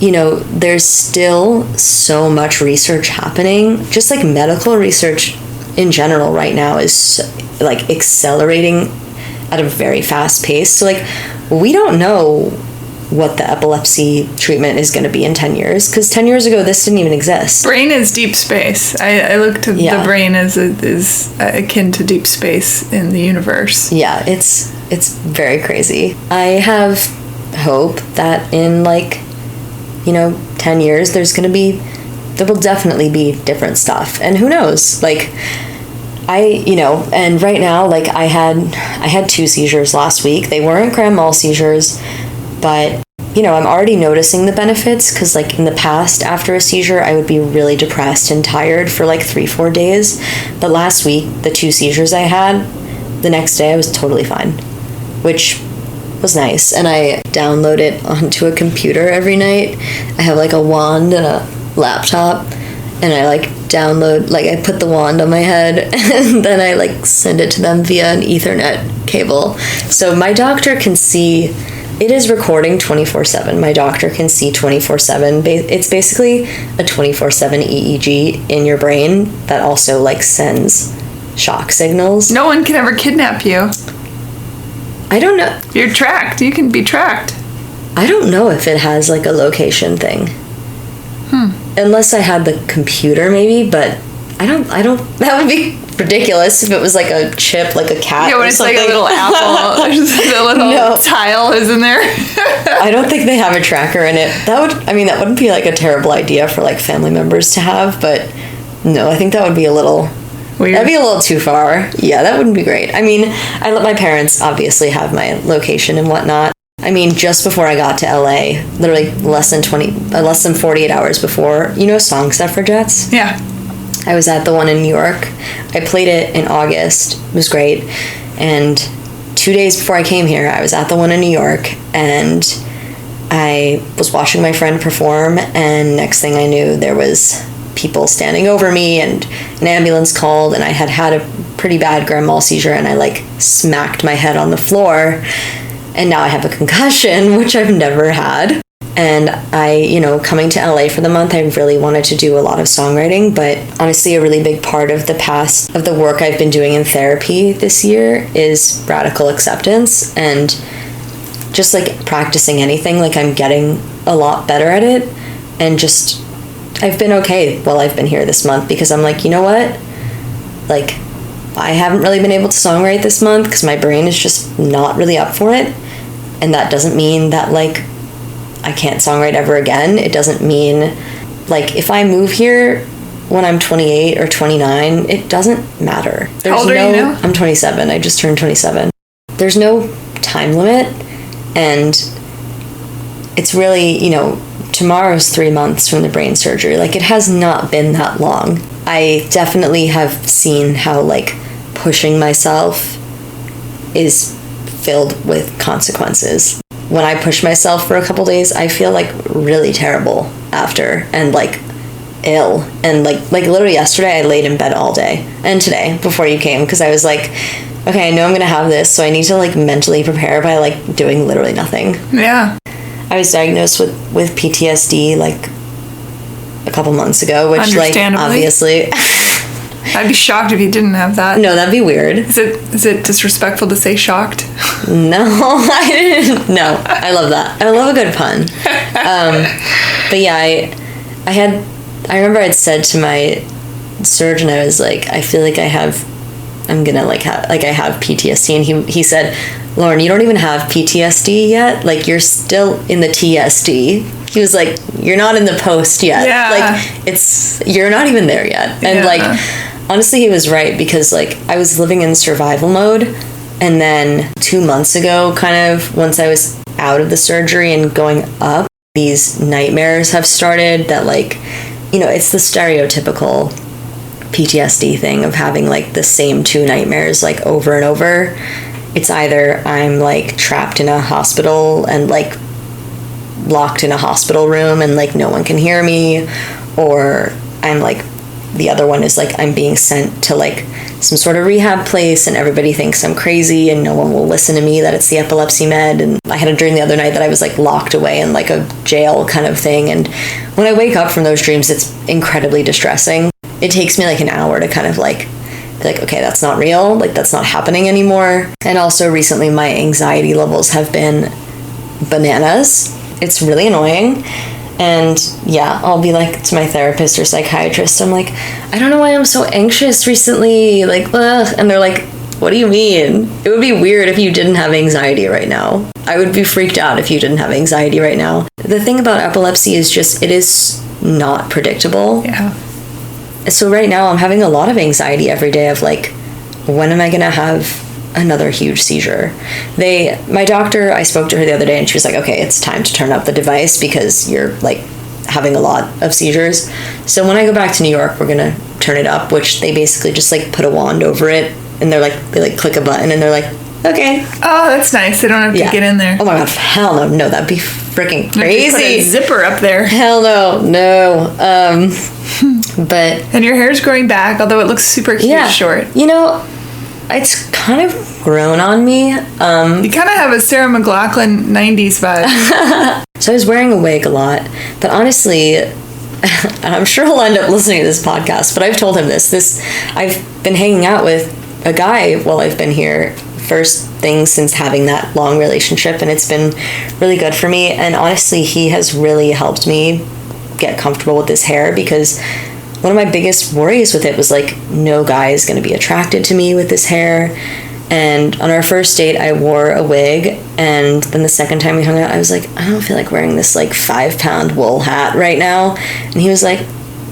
You know, there's still so much research happening. Just like medical research in general right now is like accelerating at a very fast pace. So like we don't know what the epilepsy treatment is going to be in 10 years because 10 years ago this didn't even exist. Brain is deep space. I look to the brain as is akin to deep space in the universe. Yeah, it's very crazy. I have hope that in like 10 years there will definitely be different stuff, and who knows, like and right now, like I had 2 seizures last week. They weren't grand mal seizures, but I'm already noticing the benefits because like in the past after a seizure I would be really depressed and tired for like 3-4 days, but last week the 2 seizures I had, the next day I was totally fine, which was nice. And I download it onto a computer every night. I have like a wand and a laptop, and I like download, like I put the wand on my head and then I like send it to them via an Ethernet cable. So my doctor can see, it is recording 24/7. My doctor can see 24/7. It's basically a 24/7 EEG in your brain that also like sends shock signals. No one can ever kidnap you. I don't know. You're tracked. You can be tracked. I don't know if it has like a location thing. Unless I had the computer maybe, but I don't, that would be ridiculous if it was like a chip, like a cat when or it's something. like a little apple, the little tile is in there. I don't think they have a tracker in it. That wouldn't be like a terrible idea for like family members to have, but no, I think that would be a little weird. That'd be a little too far. Yeah, that wouldn't be great. I mean, I let my parents obviously have my location and whatnot. I mean, just before I got to LA, literally less than 48 hours before, Song Suffragettes? Yeah. I was at the one in New York. I played it in August. It was great. And 2 days before I came here, I was at the one in New York, and I was watching my friend perform, and next thing I knew, there was people standing over me, and an ambulance called, and I had a pretty bad grand mal seizure, and I like smacked my head on the floor, and now I have a concussion, which I've never had. And I, coming to LA for the month, I really wanted to do a lot of songwriting, but honestly, a really big part of the work I've been doing in therapy this year is radical acceptance, and just like practicing anything, like I'm getting a lot better at it, and just, I've been okay while I've been here this month, because I'm like, you know what? Like, I haven't really been able to songwrite this month because my brain is just not really up for it. And that doesn't mean that, like, I can't songwrite ever again. It doesn't mean, like, if I move here when I'm 28 or 29, it doesn't matter. How old are you now? I'm 27. I just turned 27. There's no time limit. And it's really, tomorrow's 3 months from the brain surgery. Like, it has not been that long. I definitely have seen how, like, pushing myself is filled with consequences. When I push myself for a couple days, I feel like really terrible after, and like ill, and like literally yesterday I laid in bed all day, and today before you came, because I was like, okay, I know I'm gonna have this, so I need to like mentally prepare by like doing literally nothing. Yeah. I was diagnosed with PTSD like a couple months ago, which like obviously I'd be shocked if you didn't have that. No, that'd be weird. Is it disrespectful to say shocked? No, I didn't. No, I love that. I love a good pun. But yeah, I had I remember I'd said to my surgeon, I was like, I feel like I have PTSD, and he said, Lauren, you don't even have PTSD yet. Like, you're still in the TSD. He was like, you're not in the post yet. Yeah. Like, you're not even there yet. And Yeah. like, honestly, he was right, because like I was living in survival mode, and then 2 months ago, kind of once I was out of the surgery and going up, these nightmares have started that, like, you know, it's the stereotypical PTSD thing of having like the same 2 nightmares like over and over. It's either I'm like trapped in a hospital and like locked in a hospital room and like no one can hear me, or I'm like, the other one is like I'm being sent to like some sort of rehab place and everybody thinks I'm crazy and no one will listen to me, that it's the epilepsy med. And I had a dream the other night that I was like locked away in like a jail kind of thing, and when I wake up from those dreams, it's incredibly distressing. It takes me like an hour to kind of like be like, okay, that's not real, like that's not happening anymore. And also recently my anxiety levels have been bananas. It's really annoying. And yeah, I'll be like to my therapist or psychiatrist, I'm like, I don't know why I'm so anxious recently, like, ugh. And they're like, what do you mean? It would be weird if you didn't have anxiety right now. I would be freaked out if you didn't have anxiety right now. The thing about epilepsy is just, it is not predictable. Yeah. So right now I'm having a lot of anxiety every day of like, when am I gonna have another huge seizure? My doctor, I spoke to her the other day and she was like, okay, it's time to turn up the device because you're like having a lot of seizures. So when I go back to New York, we're gonna turn it up, which they basically just like put a wand over it and they like click a button and they're like, okay. Oh, that's nice. They don't have to get in there. Oh my god, hell no, that'd be freaking crazy. Put a zipper up there. Hell no. But and your hair's growing back, although it looks super cute short. You know, it's kind of grown on me. You kind of have a Sarah McLachlan 90s vibe. So I was wearing a wig a lot, but honestly, I'm sure he'll end up listening to this podcast, but I've told him this. I've been hanging out with a guy while I've been here, first thing since having that long relationship, and it's been really good for me. And honestly, he has really helped me get comfortable with this hair, because one of my biggest worries with it was like, no guy is going to be attracted to me with this hair. And on our first date, I wore a wig, and then the second time we hung out, I was like, I don't feel like wearing this like 5-pound wool hat right now. And he was like,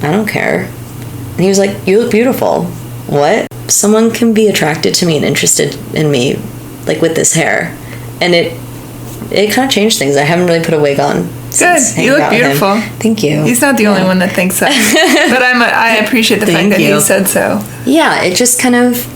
I don't care. And he was like, you look beautiful. What? Someone can be attracted to me and interested in me like with this hair. And it kind of changed things. I haven't really put a wig on. Good. You look beautiful. Thank you. He's not the only one that thinks that. But I appreciate the fact that he said so. Yeah, it just kind of...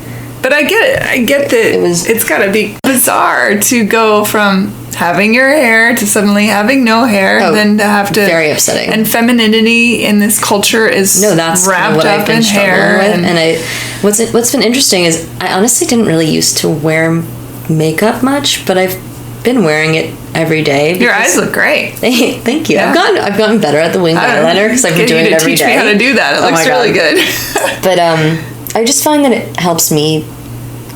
But I get it. I get that it's got to be bizarre to go from having your hair to suddenly having no hair, and then to have to... Very upsetting. And femininity in this culture is wrapped up in hair. And what's been interesting is I honestly didn't really used to wear makeup much, but I've been wearing it every day. Your eyes look great. Thank you. Yeah. I've gotten better at the wing eyeliner because I've been doing it every day. Teach me how to do that. It looks really good. But I just find that it helps me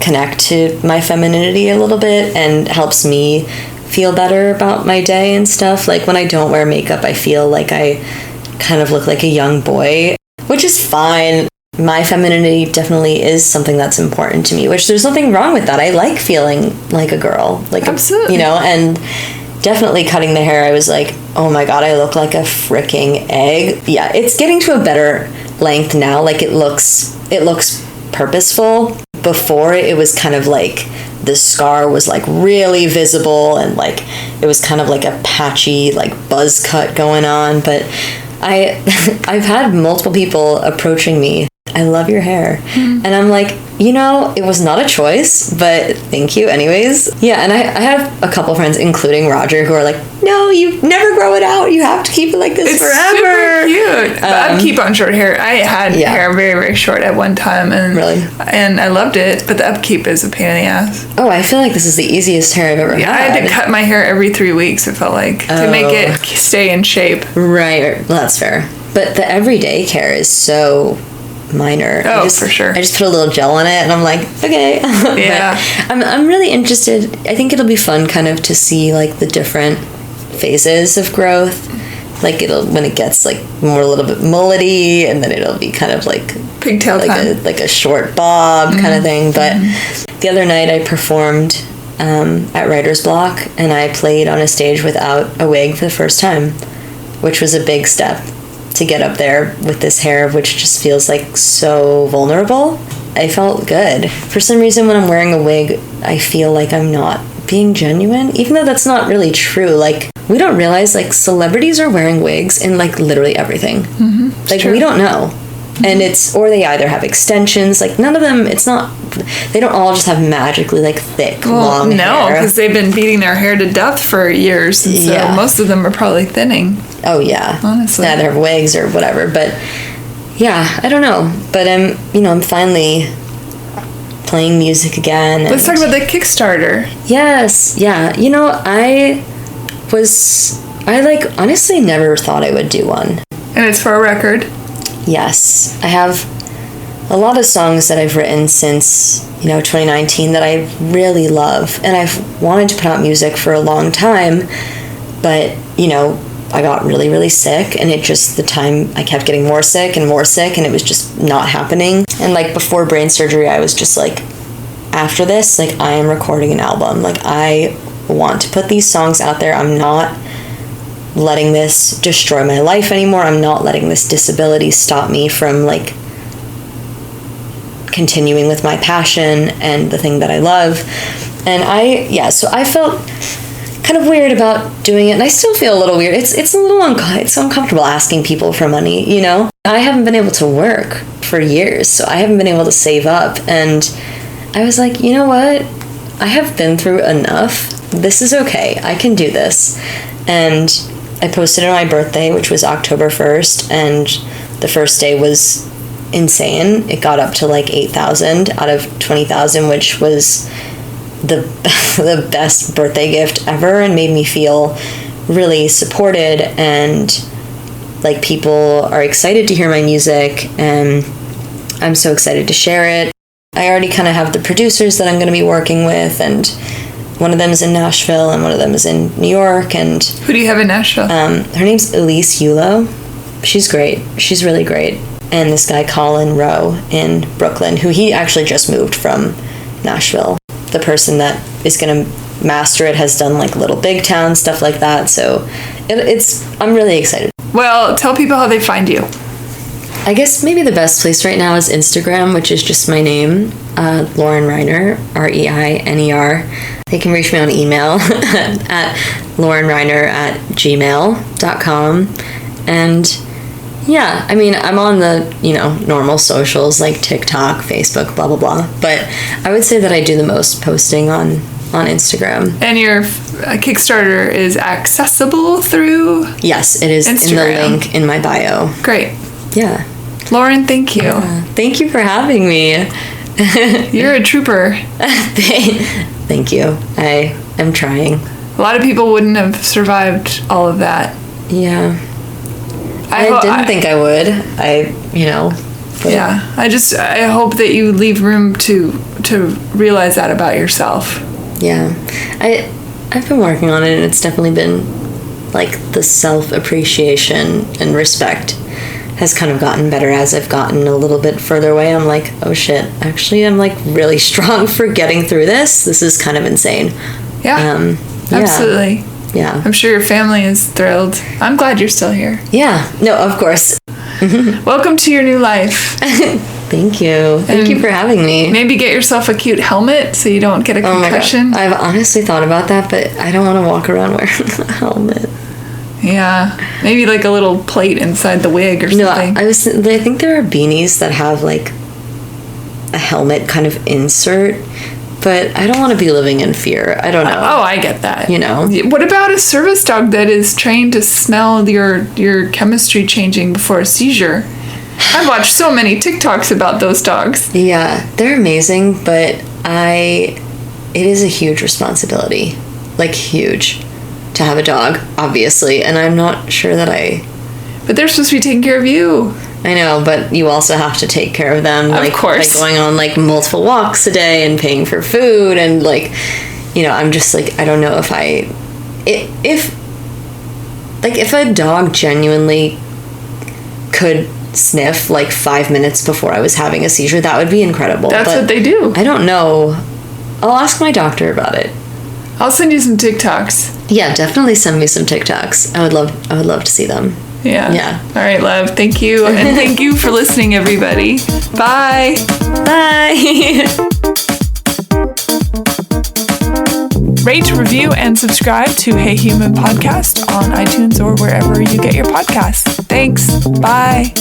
connect to my femininity a little bit and helps me feel better about my day and stuff. Like when I don't wear makeup, I feel like I kind of look like a young boy, which is fine. My femininity definitely is something that's important to me, which there's nothing wrong with that. I like feeling like a girl, like absolutely, and definitely cutting the hair. I was like, oh my god, I look like a freaking egg. Yeah, it's getting to a better length now. Like it looks purposeful. Before it was kind of like the scar was like really visible and like it was kind of like a patchy like buzz cut going on. But I've had multiple people approaching me, I love your hair. And I'm like, it was not a choice, but thank you anyways. Yeah, and I have a couple friends, including Roger, who are like, no, you never grow it out. You have to keep it like this forever. It's super cute. But I keep on short hair. I had hair very, very short at one time. And I loved it, but the upkeep is a pain in the ass. Oh, I feel like this is the easiest hair I've ever had. I had to cut my hair every 3 weeks, it felt like, to make it stay in shape. Right. Well, that's fair. But the everyday care is so minor. For sure. I just put a little gel in it and I'm like, okay. Yeah. I'm really interested. I think it'll be fun kind of to see like the different phases of growth Like when it gets like more a little bit mullety, and then it'll be kind of like pigtail like a short bob kind of thing. But the other night I performed at Writer's Block, and I played on a stage without a wig for the first time, which was a big step to get up there with this hair, which just feels like so vulnerable. I felt good. For some reason, when I'm wearing a wig, I feel like I'm not being genuine, even though that's not really true. Like, we don't realize, like, celebrities are wearing wigs in, like, literally everything. Like, we don't know. And or they either have extensions, like, none of them, they don't all just have magically, like, thick, long hair. No, because they've been beating their hair to death for years, and so most of them are probably thinning. Oh, yeah. Honestly. Yeah, they're wigs or whatever, but, yeah, I don't know. But I'm finally playing music again. Let's talk about the Kickstarter. Yes, yeah. I honestly never thought I would do one. And it's for a record. Yes. I have a lot of songs that I've written since, 2019 that I really love. And I've wanted to put out music for a long time, but, I got really, really sick, and the time I kept getting more sick, and it was just not happening. And, like, before brain surgery, I was just like, after this, like, I am recording an album. Like, I want to put these songs out there. I'm not letting this destroy my life anymore. I'm not letting this disability stop me from, like, continuing with my passion and the thing that I love. And so I felt kind of weird about doing it, and I still feel a little weird. It's a little it's uncomfortable asking people for money, I haven't been able to work for years, so I haven't been able to save up, and I was like, you know what? I have been through enough. This is okay. I can do this. And I posted on my birthday, which was October 1st, and the first day was insane. It got up to like 8,000 out of 20,000, which was the best birthday gift ever, and made me feel really supported, and like people are excited to hear my music, and I'm so excited to share it. I already kind of have the producers that I'm going to be working with, and one of them is in Nashville and one of them is in New York. And who do you have in Nashville? Her name's Elise Yulo. She's great. She's really great. And this guy Colin Rowe in Brooklyn, who he actually just moved from Nashville. The person that is going to master it has done like Little Big Town, stuff like that. So I'm really excited. Well, tell people how they find you. I guess maybe the best place right now is Instagram, which is just my name, Lauren Reiner, Reiner. They can reach me on email at laurenreiner@gmail.com. And yeah, I mean, I'm on the, normal socials like TikTok, Facebook, blah, blah, blah. But I would say that I do the most posting on Instagram. And your Kickstarter is accessible through? Yes, it is Instagram. In the link in my bio. Great. Yeah. Lauren, thank you. Thank you for having me. You're a trooper. Thank you. I am trying. A lot of people wouldn't have survived all of that. Yeah. I didn't think I would. Yeah. I hope that you leave room to realize that about yourself. Yeah. I've been working on it, and it's definitely been like the self-appreciation and respect has kind of gotten better as I've gotten a little bit further away. I'm like, oh shit, actually I'm like really strong for getting through this. This is kind of insane. Yeah, absolutely. Yeah. I'm sure your family is thrilled. I'm glad you're still here. Yeah, no, of course. Welcome to your new life. Thank you. Thank you for having me. Maybe get yourself a cute helmet so you don't get a concussion. Oh my God. I've honestly thought about that, but I don't want to walk around wearing a helmet. Yeah, maybe like a little plate inside the wig or something. No, I think there are beanies that have like a helmet kind of insert, but I don't want to be living in fear. I don't know. Oh, I get that. What about a service dog that is trained to smell your chemistry changing before a seizure? I've watched so many TikToks about those dogs. Yeah, they're amazing, but it is a huge responsibility, like huge. To have a dog, obviously, and I'm not sure that But they're supposed to be taking care of you. I know, but you also have to take care of them, of course. By going on like multiple walks a day and paying for food, and like, I'm just like, I don't know if Like, if a dog genuinely could sniff like 5 minutes before I was having a seizure, that would be incredible. That's what they do. I don't know. I'll ask my doctor about it. I'll send you some TikToks. Yeah, definitely send me some TikToks. I would love to see them. Yeah. All right, love. Thank you. And thank you for listening, everybody. Bye. Bye. Rate, review, and subscribe to Hey Human Podcast on iTunes or wherever you get your podcasts. Thanks. Bye.